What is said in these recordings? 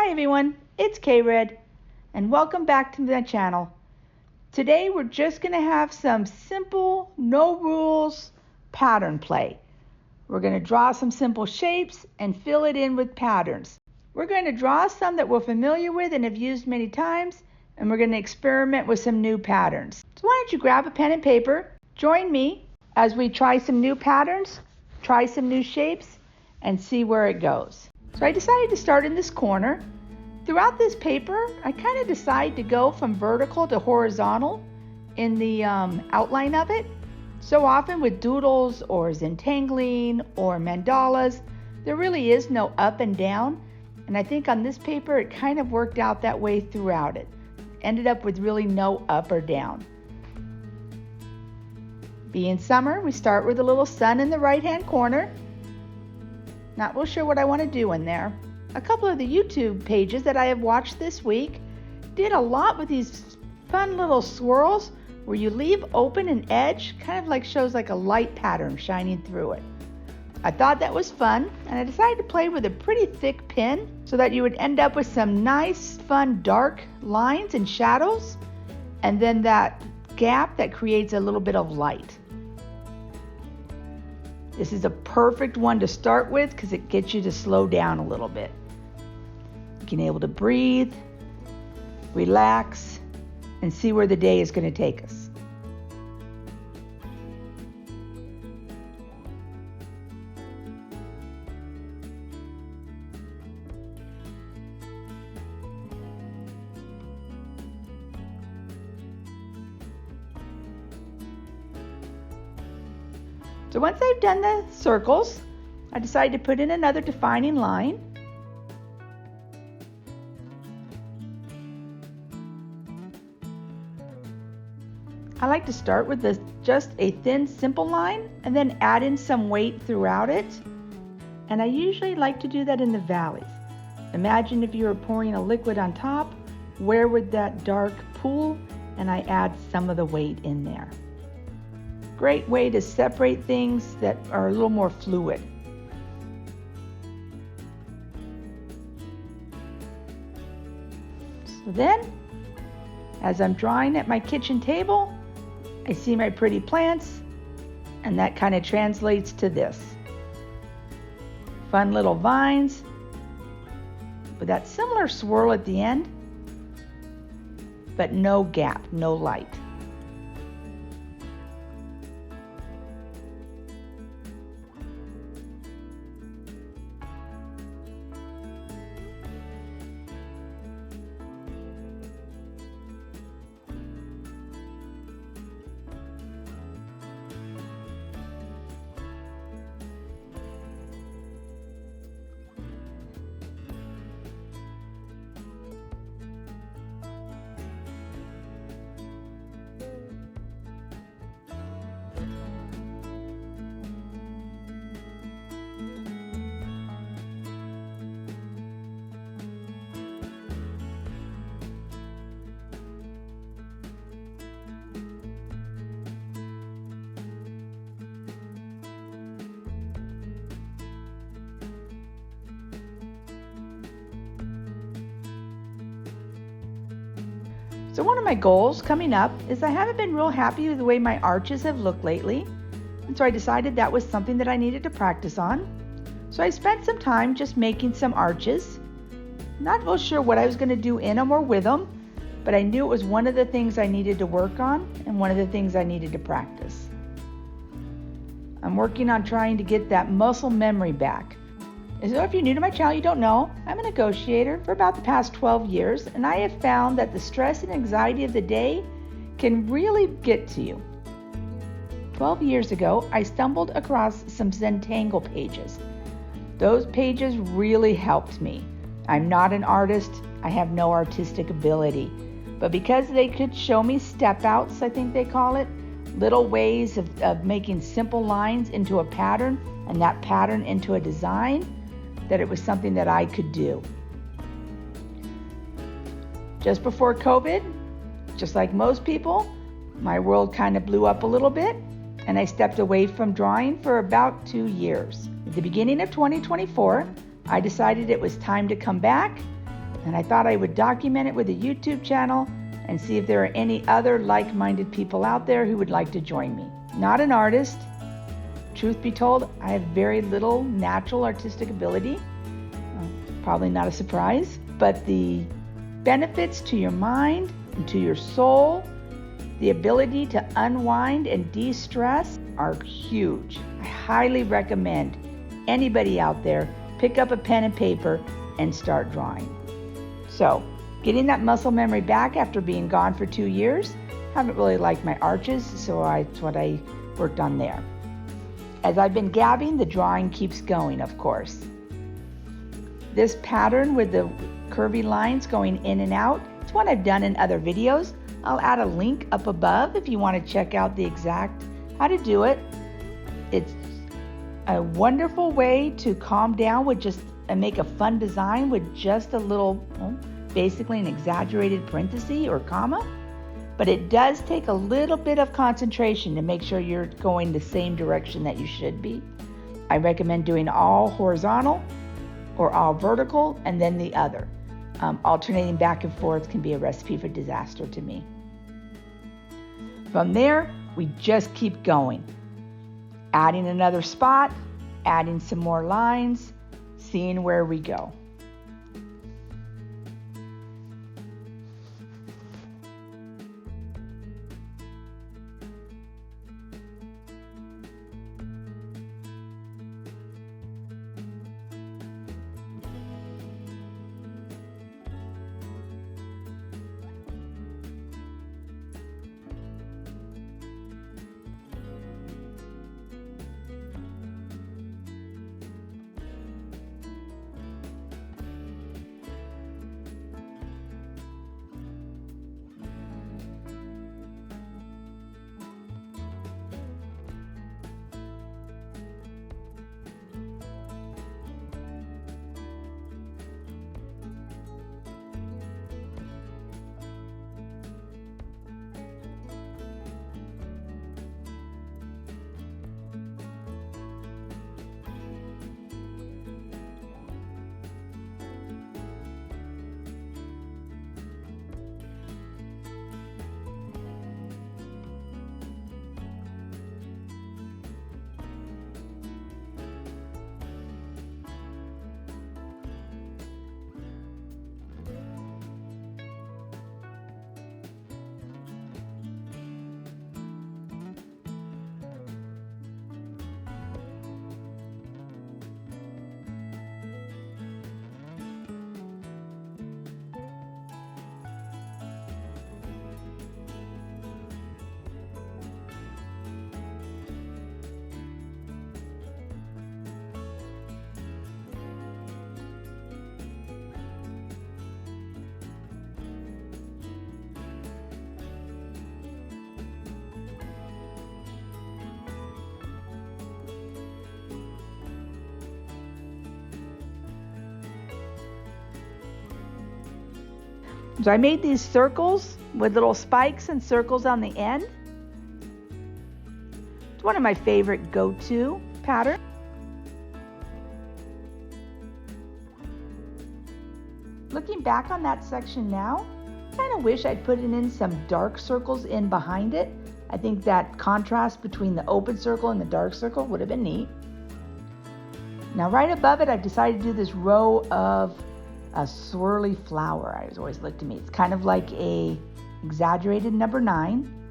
Hi everyone, it's K-Red and welcome back to my channel. Today we're just going to have some simple, no rules pattern play. We're going to draw some simple shapes and fill it in with patterns. We're going to draw some that we're familiar with and have used many times, and we're going to experiment with some new patterns. So why don't you grab a pen and paper, join me as we try some new patterns, try some new shapes, and see where it goes. So I decided to start in this corner. Throughout this paper, I kind of decided to go from vertical to horizontal in the outline of it. So often with doodles or zentangling or mandalas, there really is no up and down. And I think on this paper, it kind of worked out that way throughout it. Ended up with really no up or down. Being summer, we start with a little sun in the right-hand corner. Not real sure what I want to do in there. A couple of the YouTube pages that I have watched this week did a lot with these fun little swirls where you leave open an edge, kind of like shows like a light pattern shining through it. I thought that was fun, and I decided to play with a pretty thick pin so that you would end up with some nice, fun, dark lines and shadows, and then that gap that creates a little bit of light. This is a perfect one to start with because it gets you to slow down a little bit. Being able to breathe, relax, and see where the day is going to take us. So once I've done the circles, I decided to put in another defining line. I like to start with just a thin, simple line and then add in some weight throughout it. And I usually like to do that in the valleys. Imagine if you were pouring a liquid on top, where would that dark pool? And I add some of the weight in there. Great way to separate things that are a little more fluid. So then, as I'm drawing at my kitchen table, I see my pretty plants, and that kind of translates to this. Fun little vines with that similar swirl at the end, but no gap, no light. So one of my goals coming up is I haven't been real happy with the way my arches have looked lately. And so I decided that was something that I needed to practice on. So I spent some time just making some arches. Not real sure what I was going to do in them or with them, but I knew it was one of the things I needed to work on and one of the things I needed to practice. I'm working on trying to get that muscle memory back. So if you're new to my channel, you don't know, I'm a negotiator for about the past 12 years, and I have found that the stress and anxiety of the day can really get to you. 12 years ago, I stumbled across some Zentangle pages. Those pages really helped me. I'm not an artist, I have no artistic ability, but because they could show me step outs, I think they call it, little ways of making simple lines into a pattern and that pattern into a design, that it was something that I could do. Just before COVID, just like most people, my world kind of blew up a little bit, and I stepped away from drawing for about 2 years. At the beginning of 2024, I decided it was time to come back, And I thought I would document it with a YouTube channel and see if there are any other like-minded people out there who would like to join me. Not an artist. Truth be told, I have very little natural artistic ability. Probably not a surprise, but the benefits to your mind and to your soul, the ability to unwind and de-stress are huge. I highly recommend anybody out there pick up a pen and paper and start drawing. So, getting that muscle memory back after being gone for 2 years, haven't really liked my arches, so that's what I worked on there. As I've been gabbing, the drawing keeps going, of course. This pattern with the curvy lines going in and out, it's what I've done in other videos. I'll add a link up above if you want to check out the exact how to do it. It's a wonderful way to calm down with just and make a fun design with just a little, basically an exaggerated parenthesis or comma. But it does take a little bit of concentration to make sure you're going the same direction that you should be. I recommend doing all horizontal or all vertical and then the other. Alternating back and forth can be a recipe for disaster to me. From there, we just keep going. Adding another spot, adding some more lines, seeing where we go. So I made these circles with little spikes and circles on the end. It's one of my favorite go-to patterns. Looking back on that section now, I kind of wish I'd put in some dark circles in behind it. I think that contrast between the open circle and the dark circle would have been neat. Now right above it, I've decided to do this row of a swirly flower. I always looked to me. It's kind of like a exaggerated number 9.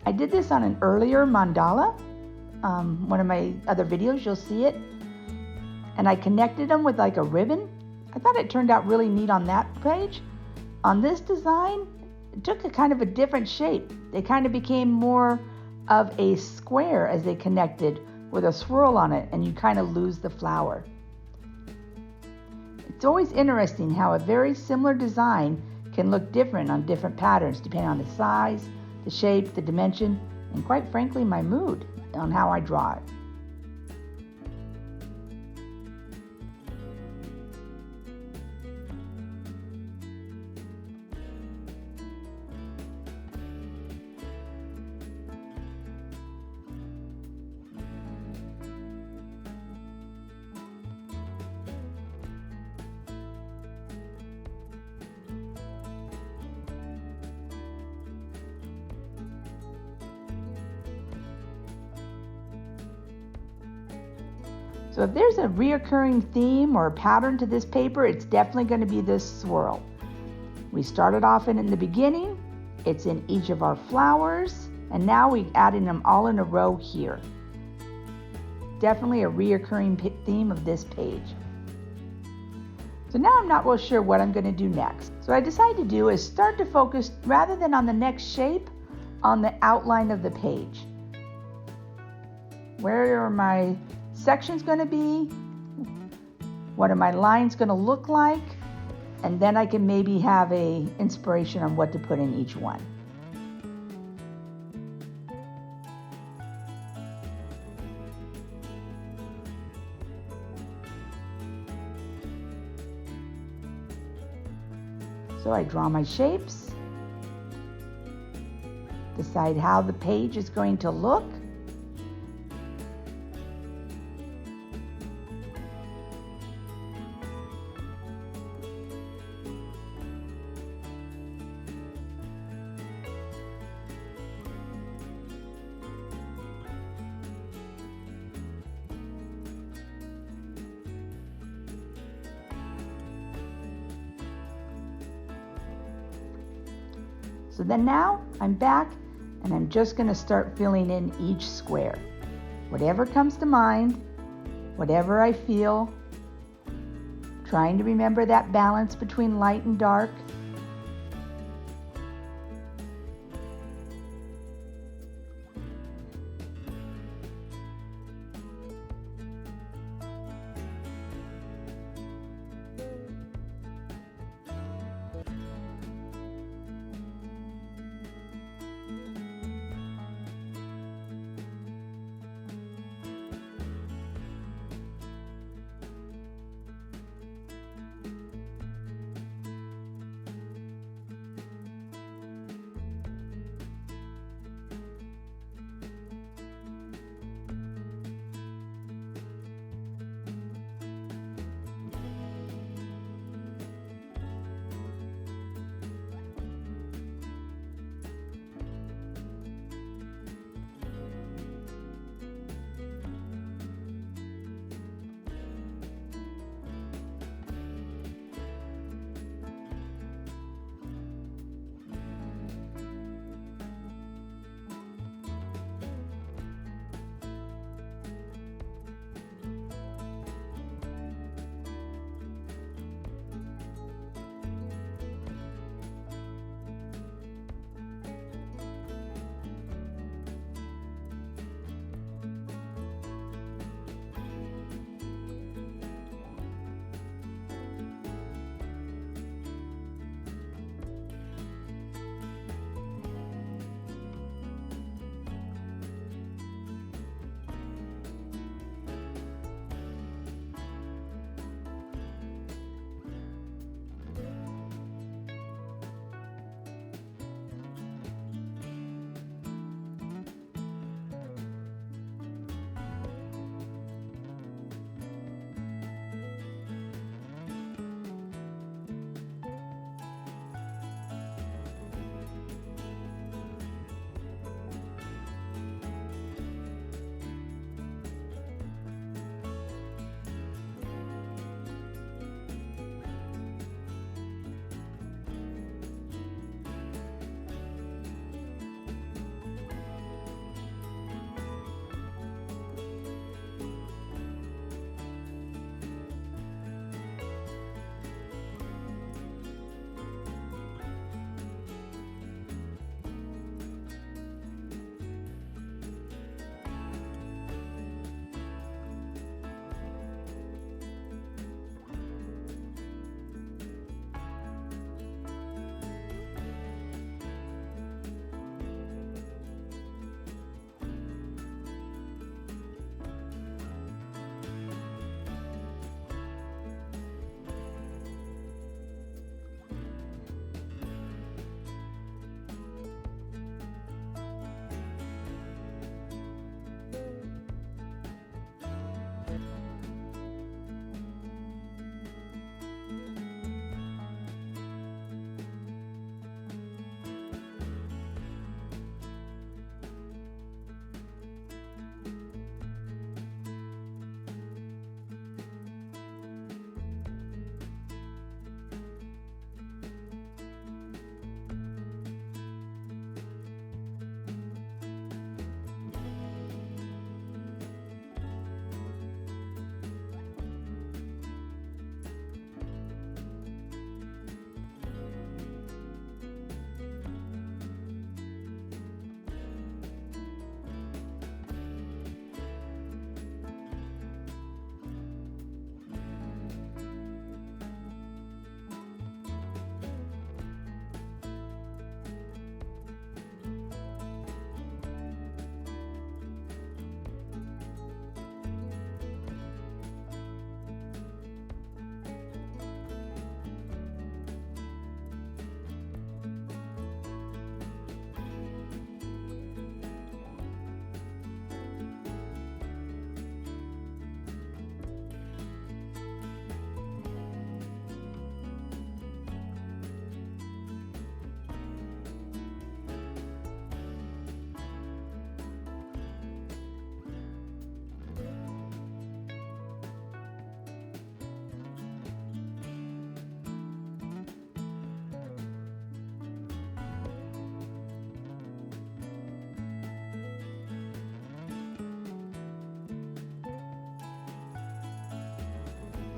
I did this on an earlier mandala. One of my other videos, you'll see it. And I connected them with like a ribbon. I thought it turned out really neat on that page. On this design, it took a kind of a different shape. They kind of became more of a square as they connected with a swirl on it, and you kind of lose the flower. It's always interesting how a very similar design can look different on different patterns depending on the size, the shape, the dimension, and quite frankly my mood on how I draw it. So if there's a reoccurring theme or pattern to this paper, it's definitely going to be this swirl. We started off in the beginning, it's in each of our flowers, and now we're adding them all in a row here. Definitely a reoccurring theme of this page. So now I'm not real sure what I'm going to do next. So what I decided to do is start to focus, rather than on the next shape, on the outline of the page. Where are my sections going to be? What are my lines going to look like? And then I can maybe have a inspiration on what to put in each one. So I draw my shapes, decide how the page is going to look. So then now I'm back and I'm just going to start filling in each square. Whatever comes to mind, whatever I feel, trying to remember that balance between light and dark.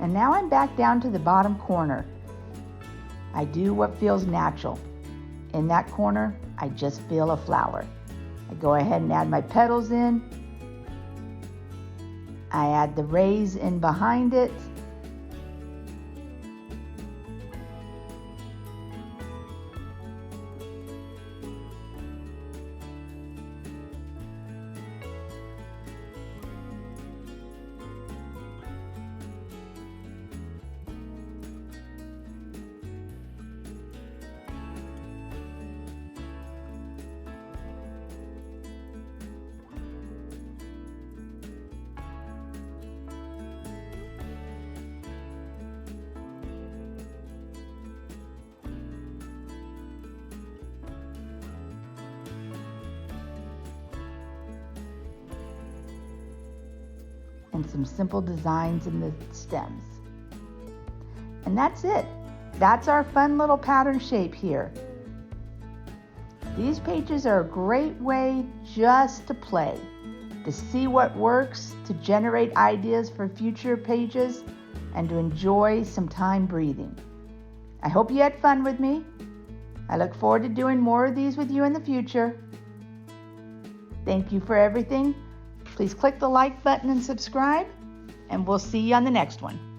And now I'm back down to the bottom corner. I do what feels natural. In that corner, I just feel a flower. I go ahead and add my petals in. I add the rays in behind it. And some simple designs in the stems. And that's it. That's our fun little pattern shape here. These pages are a great way just to play, to see what works, to generate ideas for future pages, and to enjoy some time breathing. I hope you had fun with me. I look forward to doing more of these with you in the future. Thank you for everything. Please click the like button and subscribe, and we'll see you on the next one.